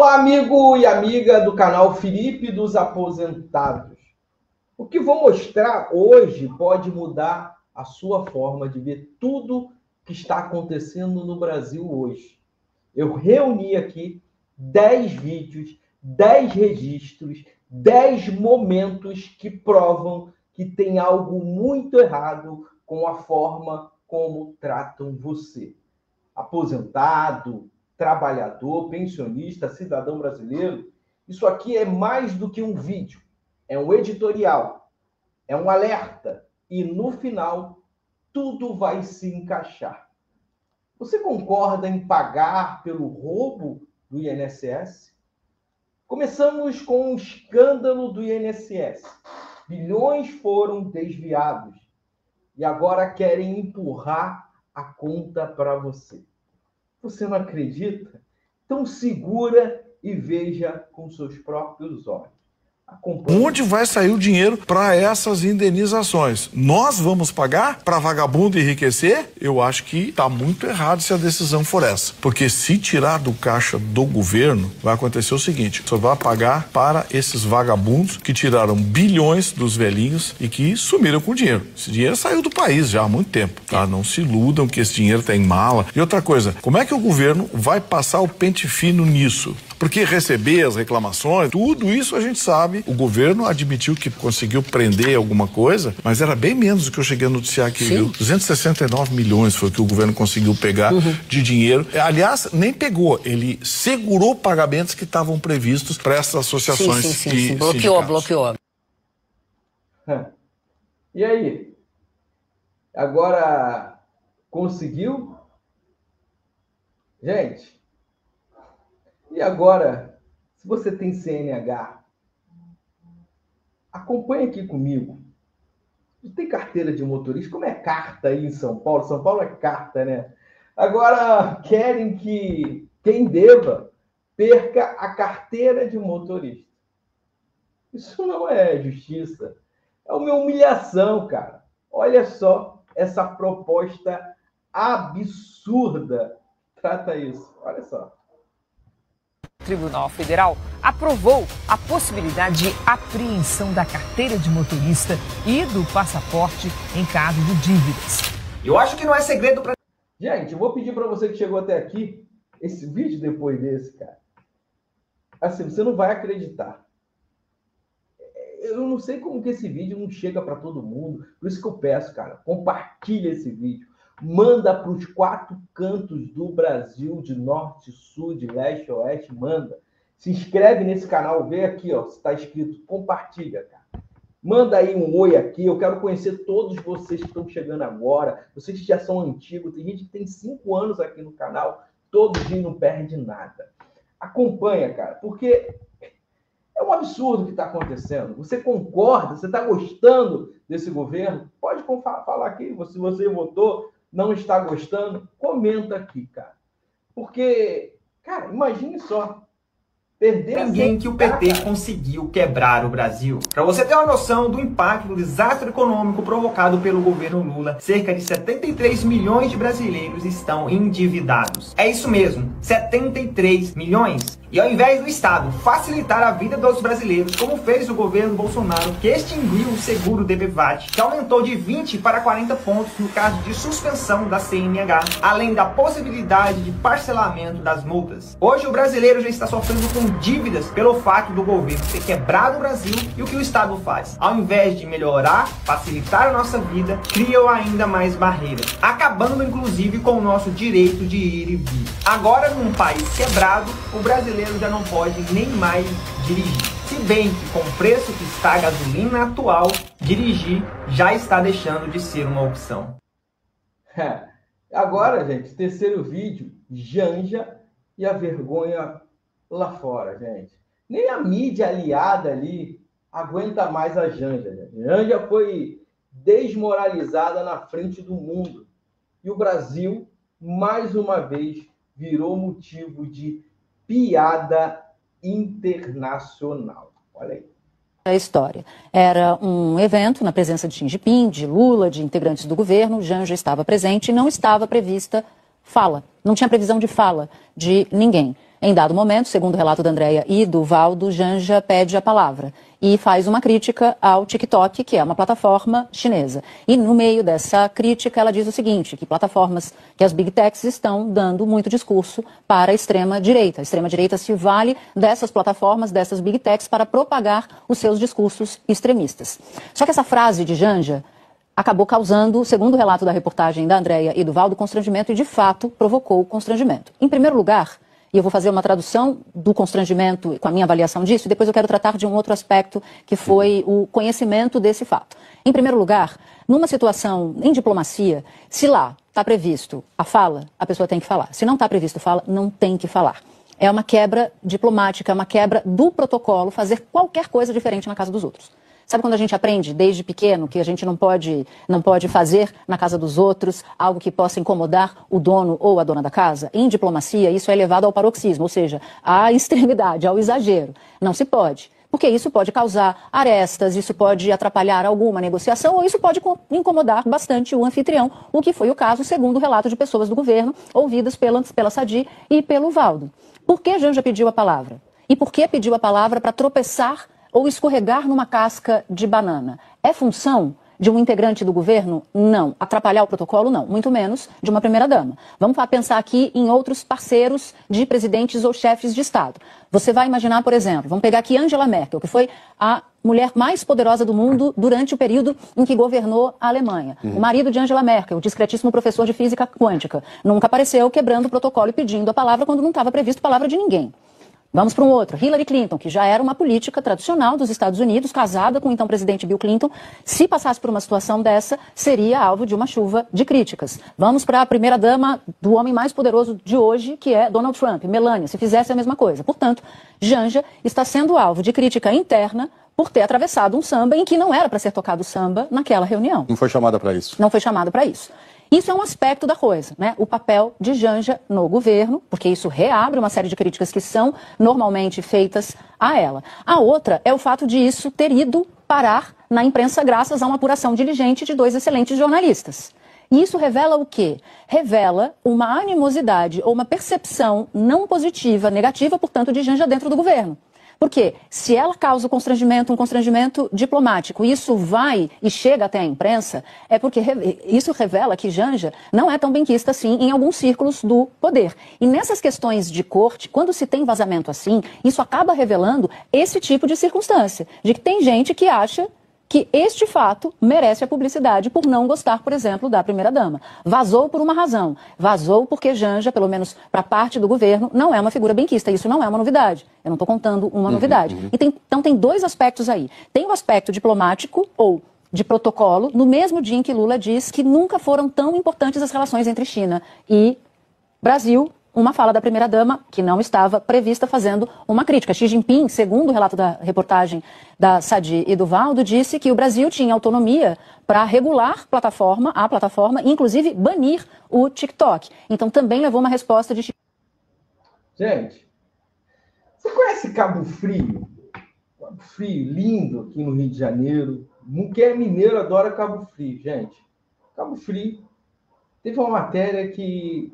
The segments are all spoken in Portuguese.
Olá, amigo e amiga do canal Felipe dos Aposentados. O que vou mostrar hoje pode mudar a sua forma de ver tudo que está acontecendo no Brasil hoje. Eu reuni aqui 10 vídeos, 10 registros, 10 momentos que provam que tem algo muito errado com a forma como tratam você. Aposentado, trabalhador, pensionista, cidadão brasileiro, isso aqui é mais do que um vídeo, é um editorial, é um alerta e no final tudo vai se encaixar. Você concorda em pagar pelo roubo do INSS? Começamos com um escândalo do INSS. Bilhões foram desviados e agora querem empurrar a conta para você. Você não acredita? Então segura e veja com seus próprios olhos. Acompanhe. Onde vai sair o dinheiro para essas indenizações? Nós vamos pagar para vagabundo enriquecer? Eu acho que está muito errado se a decisão for essa. Porque se tirar do caixa do governo, vai acontecer o seguinte: só vai pagar para esses vagabundos que tiraram bilhões dos velhinhos e que sumiram com o dinheiro. Esse dinheiro saiu do país já há muito tempo, tá? Não se iludam que esse dinheiro está em mala. E outra coisa, como é que o governo vai passar o pente fino nisso? Porque receber as reclamações, tudo isso a gente sabe. O governo admitiu que conseguiu prender alguma coisa, mas era bem menos do que eu cheguei a noticiar aqui, viu? 269 milhões foi o que o governo conseguiu pegar de dinheiro. Aliás, nem pegou, ele segurou pagamentos que estavam previstos para essas associações. Sim. Bloqueou. E aí? Agora conseguiu? Gente, e agora, se você tem CNH, acompanhe aqui comigo. Você tem carteira de motorista? Como é carta aí em São Paulo? São Paulo é carta, né? Agora querem que quem deva perca a carteira de motorista. Isso não é justiça. É uma humilhação, cara. Olha só essa proposta absurda. Trata isso. Olha só. O Tribunal Federal aprovou a possibilidade de apreensão da carteira de motorista e do passaporte em caso de dívidas. Eu acho que não é segredo para... Gente, eu vou pedir para você que chegou até aqui, esse vídeo depois desse, cara. Assim, você não vai acreditar. Eu não sei como que esse vídeo não chega para todo mundo. Por isso que eu peço, cara, compartilha esse vídeo. Manda para os 4 cantos do Brasil, de norte, sul, de leste, oeste, manda. Se inscreve nesse canal, vê aqui, ó, se está inscrito, compartilha, cara. Manda aí um oi aqui, eu quero conhecer todos vocês que estão chegando agora, vocês que já são antigos, tem gente que tem 5 anos aqui no canal, todo dia não perde nada. Acompanha, cara, porque é um absurdo o que está acontecendo. Você concorda? Você está gostando desse governo? Pode falar aqui, se você votou, não está gostando, comenta aqui, cara. Porque, cara, imagine só. Ninguém que o PT conseguiu quebrar o Brasil. Para você ter uma noção do impacto do desastre econômico provocado pelo governo Lula, cerca de 73 milhões de brasileiros estão endividados. É isso mesmo, 73 milhões. E ao invés do Estado facilitar a vida dos brasileiros, como fez o governo Bolsonaro, que extinguiu o seguro DPVAT, que aumentou de 20 para 40 pontos no caso de suspensão da CNH, além da possibilidade de parcelamento das multas. Hoje o brasileiro já está sofrendo com dívidas pelo fato do governo ter quebrado o Brasil, e o que o Estado faz? Ao invés de melhorar, facilitar a nossa vida, criam ainda mais barreiras, acabando inclusive com o nosso direito de ir e vir. Agora, num país quebrado, o brasileiro já não pode nem mais dirigir. Se bem que com o preço que está a gasolina atual, dirigir já está deixando de ser uma opção. Agora, gente, terceiro vídeo, Janja e a vergonha lá fora, gente. Nem a mídia aliada ali aguenta mais a Janja. Gente. Janja foi desmoralizada na frente do mundo. E o Brasil, mais uma vez, virou motivo de piada internacional. Olha aí. A história. Era um evento na presença de Xi Jinping, de Lula, de integrantes do governo. Janja estava presente e não estava prevista fala. Não tinha previsão de fala de ninguém. Em dado momento, segundo o relato da Andréia e do Valdo, Janja pede a palavra e faz uma crítica ao TikTok, que é uma plataforma chinesa. E no meio dessa crítica ela diz o seguinte, que plataformas, que as Big Techs estão dando muito discurso para a extrema-direita. A extrema-direita se vale dessas plataformas, dessas Big Techs, para propagar os seus discursos extremistas. Só que essa frase de Janja acabou causando, segundo o relato da reportagem da Andréia e do Valdo, constrangimento e, de fato, provocou constrangimento. Em primeiro lugar, e eu vou fazer uma tradução do constrangimento com a minha avaliação disso, e depois eu quero tratar de um outro aspecto que foi o conhecimento desse fato. Em primeiro lugar, numa situação em diplomacia, se lá está previsto a fala, a pessoa tem que falar. Se não está previsto fala, não tem que falar. É uma quebra diplomática, é uma quebra do protocolo fazer qualquer coisa diferente na casa dos outros. Sabe quando a gente aprende desde pequeno que a gente não pode fazer na casa dos outros algo que possa incomodar o dono ou a dona da casa? Em diplomacia, isso é levado ao paroxismo, ou seja, à extremidade, ao exagero. Não se pode, porque isso pode causar arestas, isso pode atrapalhar alguma negociação ou isso pode incomodar bastante o anfitrião, o que foi o caso, segundo o relato de pessoas do governo, ouvidas pela Sadi e pelo Valdo. Por que Janja pediu a palavra? E por que pediu a palavra para tropeçar ou escorregar numa casca de banana? É função de um integrante do governo? Não. Atrapalhar o protocolo? Não. Muito menos de uma primeira-dama. Vamos pensar aqui em outros parceiros de presidentes ou chefes de Estado. Você vai imaginar, por exemplo, vamos pegar aqui Angela Merkel, que foi a mulher mais poderosa do mundo durante o período em que governou a Alemanha. O marido de Angela Merkel, o discretíssimo professor de física quântica, nunca apareceu quebrando o protocolo e pedindo a palavra quando não estava previsto palavra de ninguém. Vamos para um outro. Hillary Clinton, que já era uma política tradicional dos Estados Unidos, casada com o então presidente Bill Clinton, se passasse por uma situação dessa, seria alvo de uma chuva de críticas. Vamos para a primeira-dama do homem mais poderoso de hoje, que é Donald Trump, Melania, se fizesse a mesma coisa. Portanto, Janja está sendo alvo de crítica interna por ter atravessado um samba em que não era para ser tocado samba naquela reunião. Não foi chamada para isso. Não foi chamada para isso. Isso é um aspecto da coisa, né? O papel de Janja no governo, porque isso reabre uma série de críticas que são normalmente feitas a ela. A outra é o fato de isso ter ido parar na imprensa graças a uma apuração diligente de dois excelentes jornalistas. E isso revela o quê? Revela uma animosidade ou uma percepção não positiva, negativa, portanto, de Janja dentro do governo. Porque se ela causa um constrangimento diplomático, isso vai e chega até a imprensa, é porque isso revela que Janja não é tão benquista assim em alguns círculos do poder. E nessas questões de corte, quando se tem vazamento assim, isso acaba revelando esse tipo de circunstância, de que tem gente que acha que este fato merece a publicidade por não gostar, por exemplo, da primeira-dama. Vazou por uma razão. Vazou porque Janja, pelo menos para parte do governo, não é uma figura benquista. Isso não é uma novidade. Eu não estou contando uma novidade. Então tem dois aspectos aí. Tem o aspecto diplomático ou de protocolo, no mesmo dia em que Lula diz que nunca foram tão importantes as relações entre China e Brasil. Uma fala da primeira-dama que não estava prevista fazendo uma crítica. Xi Jinping, segundo o relato da reportagem da Sadi e do Valdo, disse que o Brasil tinha autonomia para regular a plataforma, inclusive banir o TikTok. Então também levou uma resposta de... Gente, você conhece Cabo Frio? Cabo Frio, lindo aqui no Rio de Janeiro. Quem é mineiro adora Cabo Frio, gente. Cabo Frio. Teve uma matéria que...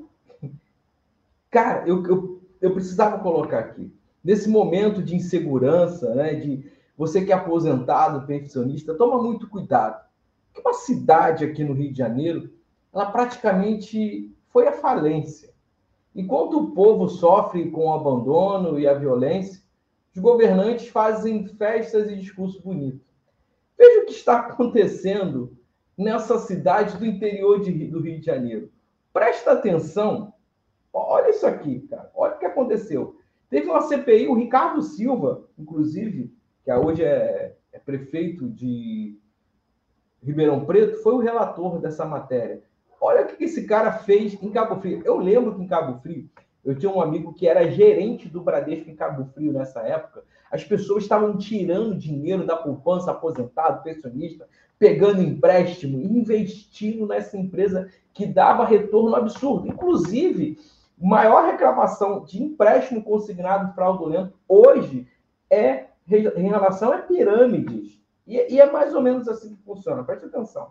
Cara, eu precisava colocar aqui. Nesse momento de insegurança, né, de você que é aposentado, pensionista, toma muito cuidado. Porque uma cidade aqui no Rio de Janeiro, ela praticamente foi à falência. Enquanto o povo sofre com o abandono e a violência, os governantes fazem festas e discursos bonitos. Veja o que está acontecendo nessa cidade do interior do Rio de Janeiro. Presta atenção. Olha isso aqui, cara. Olha o que aconteceu. Teve uma CPI, o Ricardo Silva, inclusive, que hoje é prefeito de Ribeirão Preto, foi o relator dessa matéria. Olha o que esse cara fez em Cabo Frio. Eu lembro que em Cabo Frio, eu tinha um amigo que era gerente do Bradesco em Cabo Frio nessa época. As pessoas estavam tirando dinheiro da poupança, aposentado, pensionista, pegando empréstimo e investindo nessa empresa que dava retorno absurdo. Inclusive, maior reclamação de empréstimo consignado fraudulento hoje é em relação a pirâmides. E é mais ou menos assim que funciona. Preste atenção.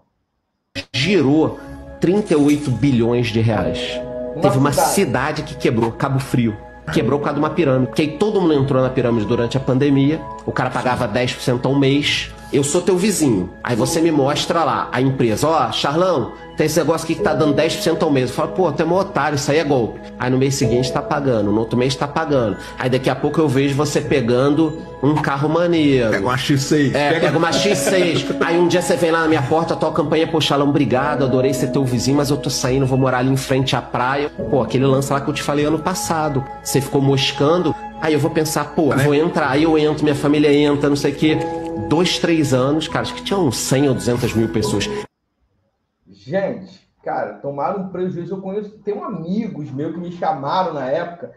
Girou 38 bilhões de reais. Teve uma cidade que quebrou, Cabo Frio. Quebrou por causa de uma pirâmide. Porque aí todo mundo entrou na pirâmide durante a pandemia. O cara pagava 10% ao mês. Eu sou teu vizinho. Aí você me mostra lá, a empresa. Ó, Charlão, tem esse negócio aqui que tá dando 10% ao mês. Eu falo, pô, tu é um otário, isso aí é golpe. Aí no mês seguinte tá pagando, no outro mês tá pagando. Aí daqui a pouco eu vejo você pegando um carro maneiro. Pega uma X6. Pega uma X6. Aí um dia você vem lá na minha porta, a tua campanha, pô, Charlão, obrigado, adorei ser teu vizinho, mas eu tô saindo, vou morar ali em frente à praia. Pô, aquele lance lá que eu te falei ano passado. Você ficou moscando. Aí eu vou pensar, pô, vou entrar. Aí eu entro, minha família entra, não sei o quê. 2, 3 anos, cara, acho que tinha uns 100 ou 200 mil pessoas. Gente, cara, tomaram um prejuízo. Eu conheço, tenho amigos meus que me chamaram na época,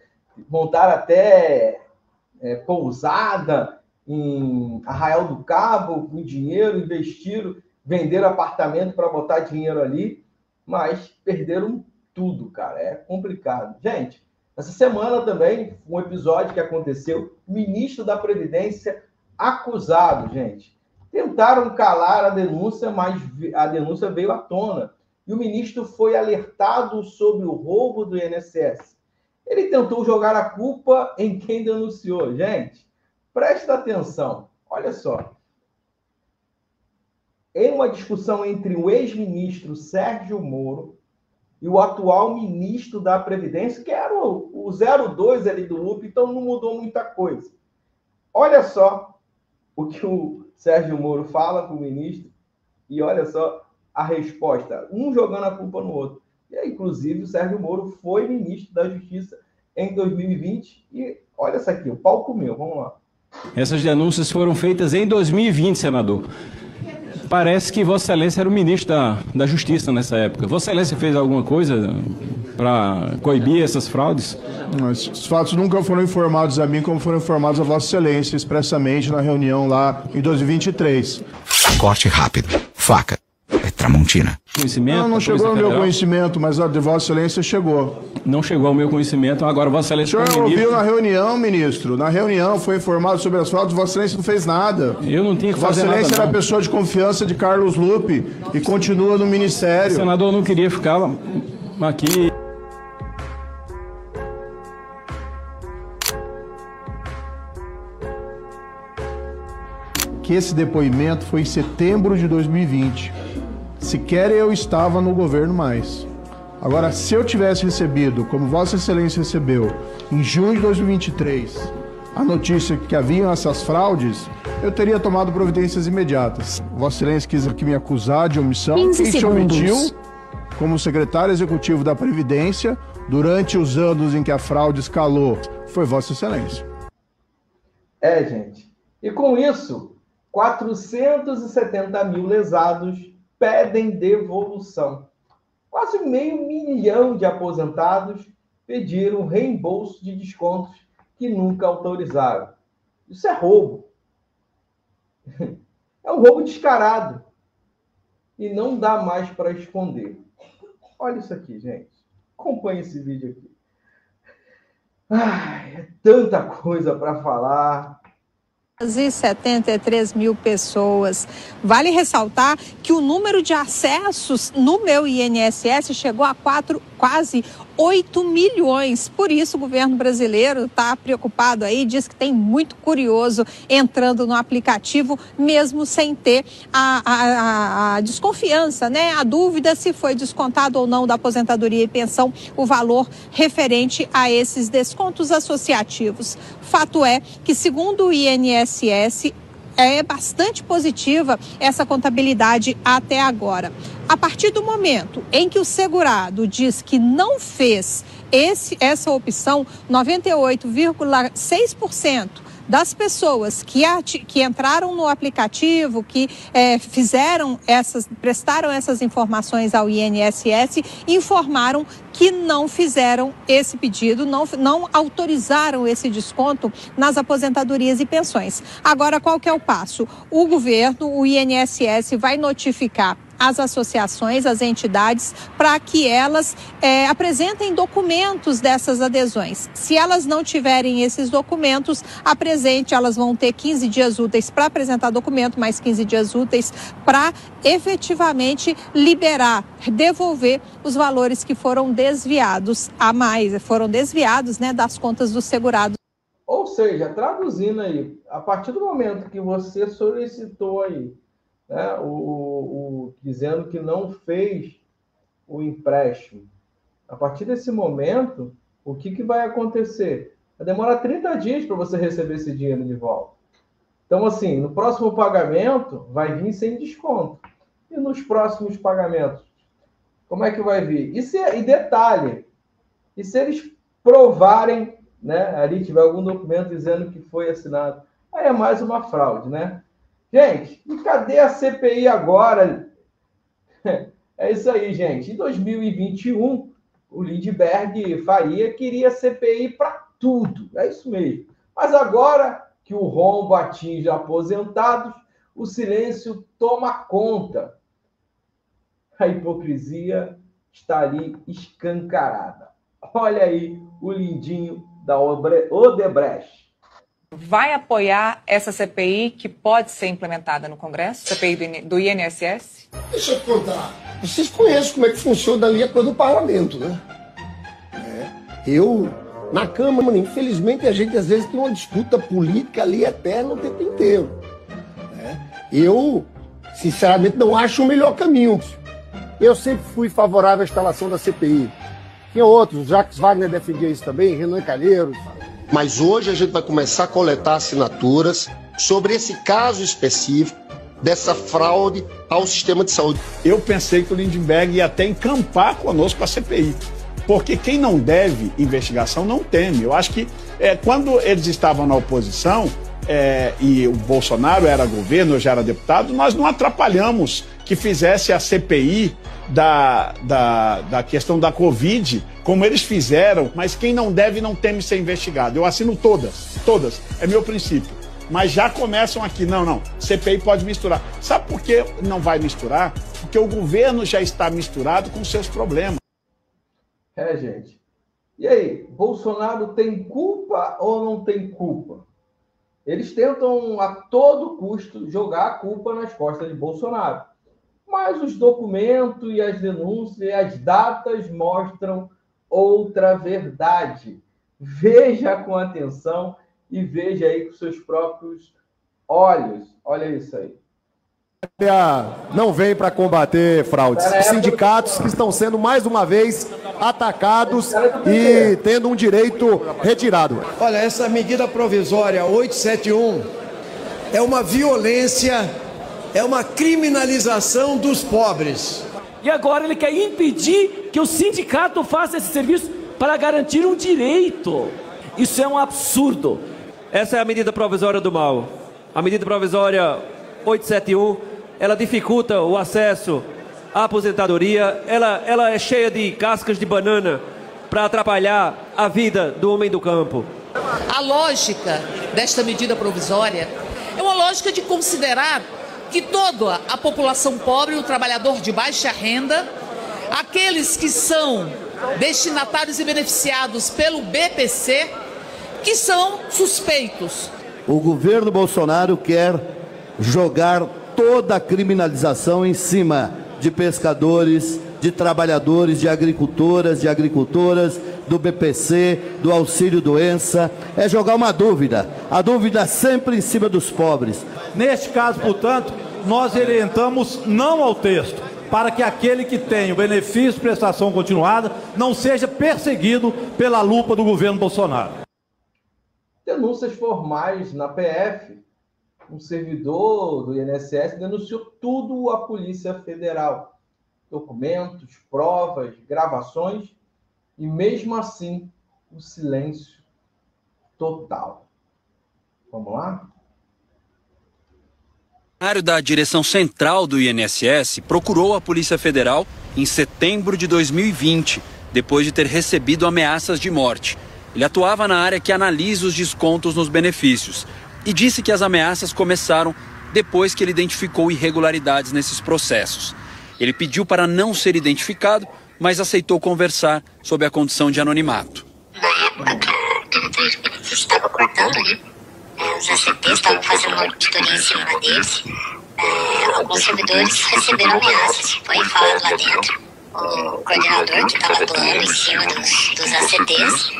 montaram até pousada em Arraial do Cabo, com dinheiro, investiram, venderam apartamento para botar dinheiro ali, mas perderam tudo, cara. É complicado. Gente, essa semana também, um episódio que aconteceu, o ministro da Previdência acusado, gente. Tentaram calar a denúncia, mas a denúncia veio à tona. E o ministro foi alertado sobre o roubo do INSS. Ele tentou jogar a culpa em quem denunciou. Gente, presta atenção. Olha só. Em uma discussão entre o ex-ministro Sérgio Moro e o atual ministro da Previdência, que era o 02 ali do Lupe, então não mudou muita coisa. Olha só o que o Sérgio Moro fala com o ministro e olha só a resposta, um jogando a culpa no outro. E aí, inclusive, o Sérgio Moro foi ministro da Justiça em 2020 e olha isso aqui, o pau comeu, vamos lá. Essas denúncias foram feitas em 2020, senador. Parece que Vossa Excelência era o ministro da Justiça nessa época. Vossa Excelência fez alguma coisa para coibir essas fraudes? Mas os fatos nunca foram informados a mim como foram informados a Vossa Excelência expressamente na reunião lá em 2023. Corte rápido. Faca. É Tramontina. Conhecimento? Não chegou ao meu conhecimento, mas a de Vossa Excelência chegou. Não chegou ao meu conhecimento, agora Vossa Excelência... O senhor ouviu na reunião, ministro? Na reunião foi informado sobre as fraudes, Vossa Excelência não fez nada. Eu não tinha que fazer nada, Vossa Excelência era a pessoa de confiança de Carlos Lupe e continua no ministério. Senador, eu não queria ficar aqui... Que esse depoimento foi em setembro de 2020. Sequer eu estava no governo mais. Agora, se eu tivesse recebido, como Vossa Excelência recebeu, em junho de 2023, a notícia que haviam essas fraudes, eu teria tomado providências imediatas. Vossa Excelência quis aqui me acusar de omissão. Quem se omitiu, como secretário executivo da Previdência, durante os anos em que a fraude escalou, foi Vossa Excelência. Gente. E com isso, 470 mil lesados pedem devolução. Quase 500 mil de aposentados pediram reembolso de descontos que nunca autorizaram. Isso é roubo. É um roubo descarado. E não dá mais para esconder. Olha isso aqui, gente. Acompanhe esse vídeo aqui. É tanta coisa para falar. Quase 73 mil pessoas. Vale ressaltar que o número de acessos no meu INSS chegou a quase 8 milhões. Por isso, o governo brasileiro está preocupado aí, diz que tem muito curioso entrando no aplicativo, mesmo sem ter a desconfiança, né? A dúvida se foi descontado ou não da aposentadoria e pensão o valor referente a esses descontos associativos. Fato é que, segundo o INSS, é bastante positiva essa contabilidade até agora. A partir do momento em que o segurado diz que não fez essa opção, 98,6% das pessoas que entraram no aplicativo, que prestaram essas informações ao INSS, informaram que não fizeram esse pedido, não autorizaram esse desconto nas aposentadorias e pensões. Agora, qual que é o passo? O governo, o INSS, vai notificar as associações, as entidades, para que elas apresentem documentos dessas adesões. Se elas não tiverem esses documentos, elas vão ter 15 dias úteis para apresentar documento, mais 15 dias úteis para efetivamente liberar, devolver os valores que foram desviados das contas dos segurados. Ou seja, traduzindo aí, a partir do momento que você solicitou aí, né, dizendo que não fez o empréstimo, a partir desse momento, o que vai acontecer? Vai demorar 30 dias para você receber esse dinheiro de volta. Então, assim, no próximo pagamento vai vir sem desconto. E nos próximos pagamentos, como é que vai vir? E detalhe, e se eles provarem, né, ali tiver algum documento dizendo que foi assinado, aí é mais uma fraude, né? Gente, e cadê a CPI agora? É isso aí, gente. Em 2021, o Lindbergh Faria queria CPI para tudo. É isso mesmo. Mas agora que o rombo atinge aposentados, o silêncio toma conta. A hipocrisia está ali escancarada. Olha aí o lindinho da Odebrecht. Vai apoiar essa CPI que pode ser implementada no Congresso? CPI do INSS? Deixa eu te contar. Vocês conhecem como é que funciona ali a coisa do parlamento, né? Eu, na Câmara, infelizmente, a gente às vezes tem uma disputa política ali eterna o tempo inteiro. Eu, sinceramente, não acho o melhor caminho. Eu sempre fui favorável à instalação da CPI. Tinha outros, Jacques Wagner defendia isso também, Renan Calheiros. Mas hoje a gente vai começar a coletar assinaturas sobre esse caso específico dessa fraude ao sistema de saúde. Eu pensei que o Lindbergh ia até encampar conosco a CPI, porque quem não deve investigação não teme. Eu acho que quando eles estavam na oposição e o Bolsonaro era governo, eu já era deputado, nós não atrapalhamos que fizesse a CPI da questão da Covid, como eles fizeram, mas quem não deve não teme ser investigado. Eu assino todas, é meu princípio. Mas já começam aqui, não, CPI pode misturar. Sabe por que não vai misturar? Porque o governo já está misturado com seus problemas. Gente. E aí, Bolsonaro tem culpa ou não tem culpa? Eles tentam a todo custo jogar a culpa nas costas de Bolsonaro. Mas os documentos e as denúncias e as datas mostram outra verdade. Veja com atenção e veja aí com seus próprios olhos. Olha isso aí. Não vem para combater fraudes. Sindicatos que estão sendo mais uma vez atacados e tendo um direito retirado. Olha, essa medida provisória 871 é uma violência, é uma criminalização dos pobres. E agora ele quer impedir que o sindicato faça esse serviço para garantir um direito. Isso é um absurdo. Essa é a medida provisória do mal. A medida provisória 871, ela dificulta o acesso à aposentadoria, ela é cheia de cascas de banana para atrapalhar a vida do homem do campo. A lógica desta medida provisória é uma lógica de considerar que toda a população pobre, o trabalhador de baixa renda, aqueles que são destinatários e beneficiados pelo BPC, que são suspeitos. O governo Bolsonaro quer jogar toda a criminalização em cima de pescadores, de trabalhadores, de agricultoras, do BPC, do auxílio-doença. É jogar uma dúvida, a dúvida sempre em cima dos pobres. Neste caso, portanto, nós orientamos não ao texto, para que aquele que tem o benefício de prestação continuada não seja perseguido pela lupa do governo Bolsonaro. Denúncias formais na PF. Um servidor do INSS denunciou tudo à Polícia Federal. Documentos, provas, gravações e, mesmo assim, o silêncio total. Vamos lá? O funcionário da direção central do INSS procurou a Polícia Federal em setembro de 2020, depois de ter recebido ameaças de morte. Ele atuava na área que analisa os descontos nos benefícios e disse que as ameaças começaram depois que ele identificou irregularidades nesses processos. Ele pediu para não ser identificado, mas aceitou conversar sob a condição de anonimato. Na época que a diretoria de benefícios estava cortando, né? Os ACTs estavam fazendo uma auditoria em cima deles. Alguns servidores receberam ameaças, foi falado lá dentro. O coordenador que estava atuando em cima dos ACTs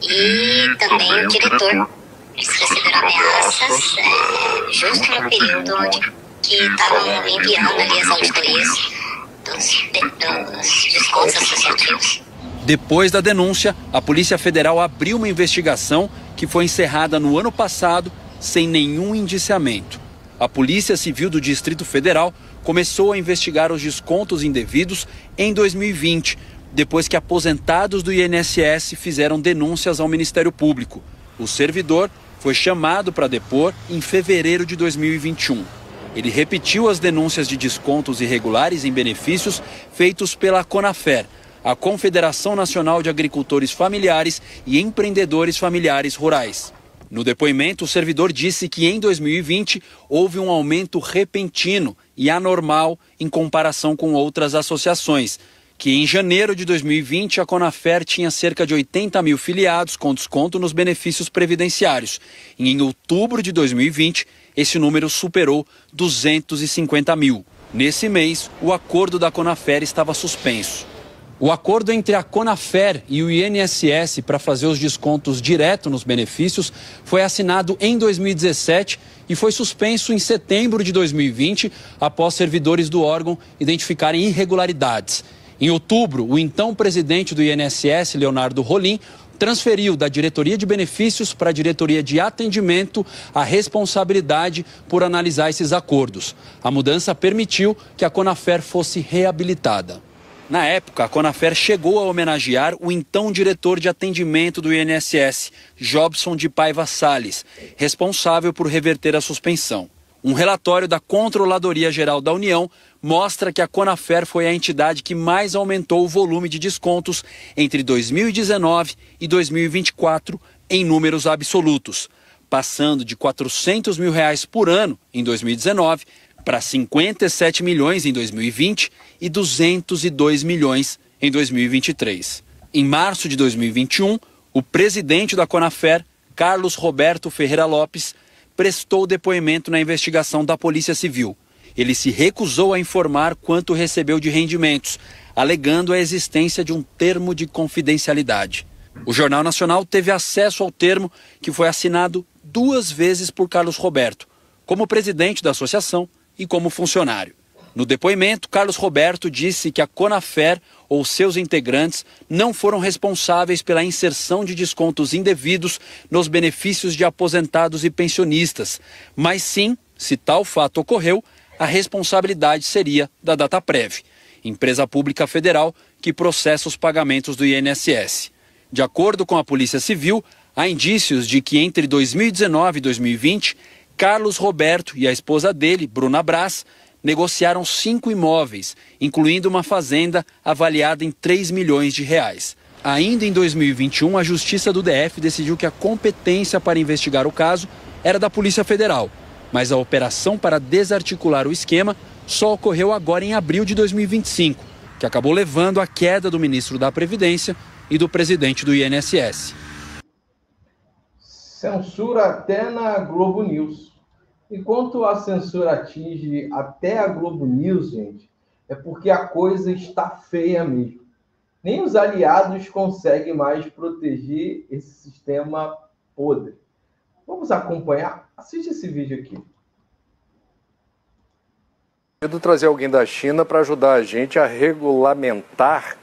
e também o diretor. Eles receberam ameaças justo no período onde que estavam enviando ali as auditorias dos descontos associativos. Depois da denúncia, a Polícia Federal abriu uma investigação que foi encerrada no ano passado sem nenhum indiciamento. A Polícia Civil do Distrito Federal começou a investigar os descontos indevidos em 2020, depois que aposentados do INSS fizeram denúncias ao Ministério Público. O servidor foi chamado para depor em fevereiro de 2021. Ele repetiu as denúncias de descontos irregulares em benefícios feitos pela CONAFER, a Confederação Nacional de Agricultores Familiares e Empreendedores Familiares Rurais. No depoimento, o servidor disse que em 2020 houve um aumento repentino e anormal em comparação com outras associações, que em janeiro de 2020 a CONAFER tinha cerca de 80 mil filiados com desconto nos benefícios previdenciários. E em outubro de 2020, esse número superou 250 mil. Nesse mês, o acordo da CONAFER estava suspenso. O acordo entre a CONAFER e o INSS para fazer os descontos direto nos benefícios foi assinado em 2017 e foi suspenso em setembro de 2020 após servidores do órgão identificarem irregularidades. Em outubro, o então presidente do INSS, Leonardo Rolim, transferiu da diretoria de benefícios para a diretoria de atendimento a responsabilidade por analisar esses acordos. A mudança permitiu que a CONAFER fosse reabilitada. Na época, a CONAFER chegou a homenagear o então diretor de atendimento do INSS, Jobson de Paiva Salles, responsável por reverter a suspensão. Um relatório da Controladoria Geral da União mostra que a CONAFER foi a entidade que mais aumentou o volume de descontos entre 2019 e 2024 em números absolutos, passando de R$ 400 mil por ano em 2019 para 57 milhões em 2020 e 202 milhões em 2023. Em março de 2021, o presidente da CONAFER, Carlos Roberto Ferreira Lopes, prestou depoimento na investigação da Polícia Civil. Ele se recusou a informar quanto recebeu de rendimentos, alegando a existência de um termo de confidencialidade. O Jornal Nacional teve acesso ao termo, que foi assinado 2 vezes por Carlos Roberto, como presidente da associação e como funcionário. No depoimento, Carlos Roberto disse que a CONAFER ou seus integrantes não foram responsáveis pela inserção de descontos indevidos nos benefícios de aposentados e pensionistas, mas sim, se tal fato ocorreu, a responsabilidade seria da Dataprev, empresa pública federal que processa os pagamentos do INSS. De acordo com a Polícia Civil, há indícios de que entre 2019 e 2020, Carlos Roberto e a esposa dele, Bruna Brás, negociaram 5 imóveis, incluindo uma fazenda avaliada em 3 milhões de reais. Ainda em 2021, a Justiça do DF decidiu que a competência para investigar o caso era da Polícia Federal, mas a operação para desarticular o esquema só ocorreu agora em abril de 2025, que acabou levando à queda do ministro da Previdência e do presidente do INSS. Censura até na Globo News. Enquanto a censura atinge até a Globo News, gente, é porque a coisa está feia mesmo. Nem os aliados conseguem mais proteger esse sistema podre. Vamos acompanhar? Assiste esse vídeo aqui. Trazer alguém da China para ajudar a gente a regulamentar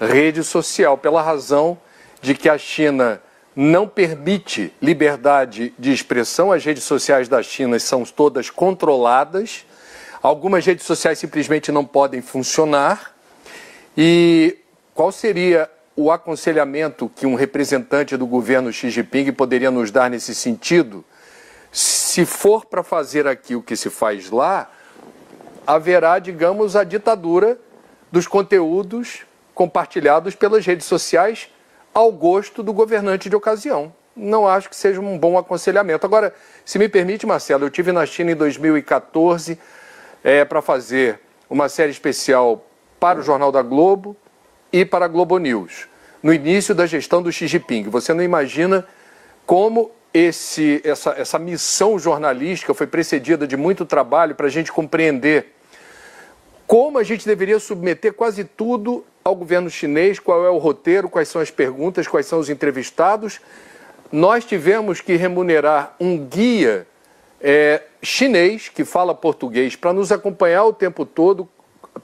rede social, pela razão de que a China não permite liberdade de expressão. As redes sociais da China são todas controladas. Algumas redes sociais simplesmente não podem funcionar. E qual seria o aconselhamento que um representante do governo Xi Jinping poderia nos dar nesse sentido? Se for para fazer aqui o que se faz lá, haverá, digamos, a ditadura dos conteúdos compartilhados pelas redes sociais ao gosto do governante de ocasião. Não acho que seja um bom aconselhamento. Agora, se me permite, Marcelo, eu estive na China em 2014 para fazer uma série especial para o Jornal da Globo e para a Globo News, no início da gestão do Xi Jinping. Você não imagina como essa missão jornalística foi precedida de muito trabalho para a gente compreender como a gente deveria submeter quase tudo ao governo chinês, qual é o roteiro, quais são as perguntas, quais são os entrevistados. Nós tivemos que remunerar um guia chinês que fala português para nos acompanhar o tempo todo,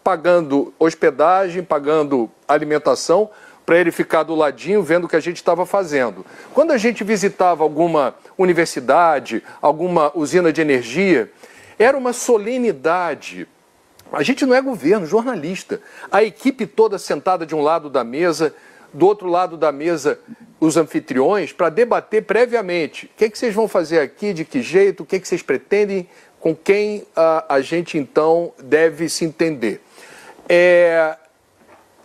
pagando hospedagem, pagando alimentação, para ele ficar do ladinho vendo o que a gente estava fazendo. Quando a gente visitava alguma universidade, alguma usina de energia, era uma solenidade. A gente não é governo, jornalista. A equipe toda sentada de um lado da mesa, do outro lado da mesa os anfitriões, para debater previamente. O que vocês vão fazer aqui, de que jeito, o que vocês pretendem, com quem a gente então deve se entender. É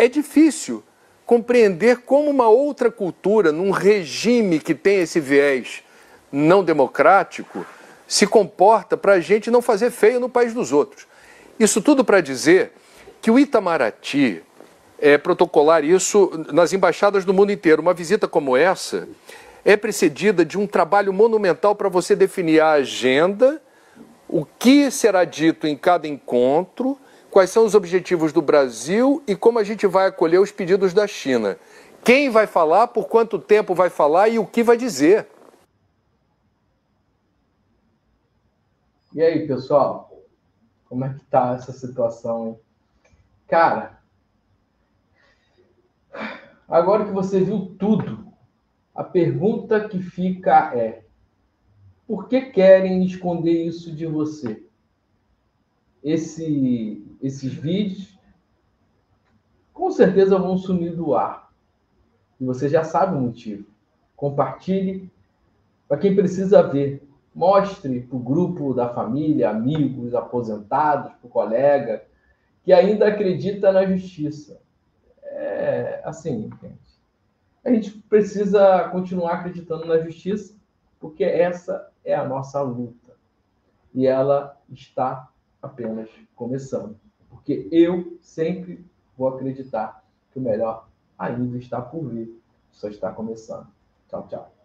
difícil compreender como uma outra cultura, num regime que tem esse viés não democrático, se comporta para a gente não fazer feio no país dos outros. Isso tudo para dizer que o Itamaraty protocolar isso nas embaixadas do mundo inteiro. Uma visita como essa é precedida de um trabalho monumental para você definir a agenda, o que será dito em cada encontro, quais são os objetivos do Brasil e como a gente vai acolher os pedidos da China. Quem vai falar, por quanto tempo vai falar e o que vai dizer. E aí, pessoal? Como é que tá essa situação, hein? Cara, agora que você viu tudo, a pergunta que fica é: por que querem esconder isso de você? Esses vídeos com certeza vão sumir do ar. E você já sabe o motivo. Compartilhe para quem precisa ver. Mostre para o grupo da família, amigos, aposentados, para o colega, que ainda acredita na justiça. Assim, gente. A gente precisa continuar acreditando na justiça, porque essa é a nossa luta. E ela está apenas começando. Porque eu sempre vou acreditar que o melhor ainda está por vir. Só está começando. Tchau, tchau.